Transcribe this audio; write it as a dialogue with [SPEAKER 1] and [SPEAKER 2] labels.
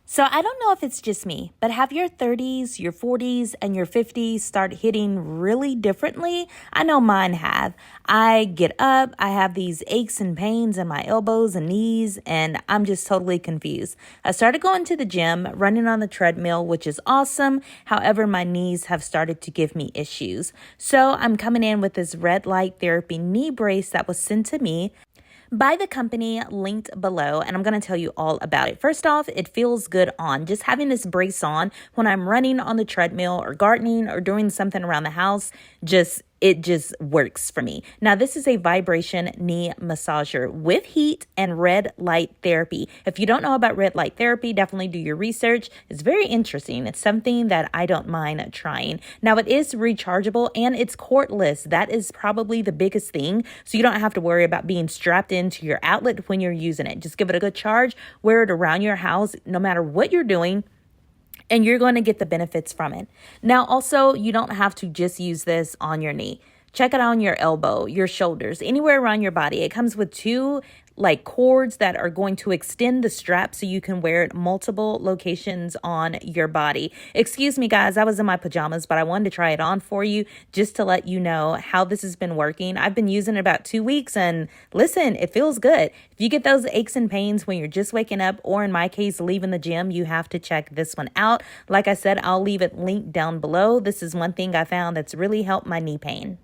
[SPEAKER 1] So I don't know if it's just me, but have your 30s, your 40s, and your 50s start hitting really differently? I know mine have. I get up, I have these aches and pains in my elbows and knees, and I'm just totally confused. I started going to the gym, running on the treadmill, which is awesome. However, my knees have started to give me issues. So I'm coming in with this red light therapy knee brace that was sent to me by the company linked below, and I'm going to tell you all about it. First off, it feels good on. Just having this brace on when I'm running on the treadmill or gardening or doing something around the house, it just works for me. Now, this is a vibration knee massager with heat and red light therapy. If you don't know about red light therapy, definitely do your research. It's very interesting. It's something that I don't mind trying. Now, it is rechargeable and it's cordless. That is probably the biggest thing. So you don't have to worry about being strapped into your outlet when you're using it. Just give it a good charge, wear it around your house, no matter what you're doing, and you're going to get the benefits from it. Now, also, you don't have to just use this on your knee. Check it on your elbow, your shoulders, anywhere around your body. It comes with two cords that are going to extend the strap so you can wear it multiple locations on your body. Excuse me, guys, I was in my pajamas, but I wanted to try it on for you just to let you know how this has been working. I've been using it about 2 weeks, and listen, it feels good. If you get those aches and pains when you're just waking up, or in my case, leaving the gym, you have to check this one out. Like I said, I'll leave it linked down below. This is one thing I found that's really helped my knee pain.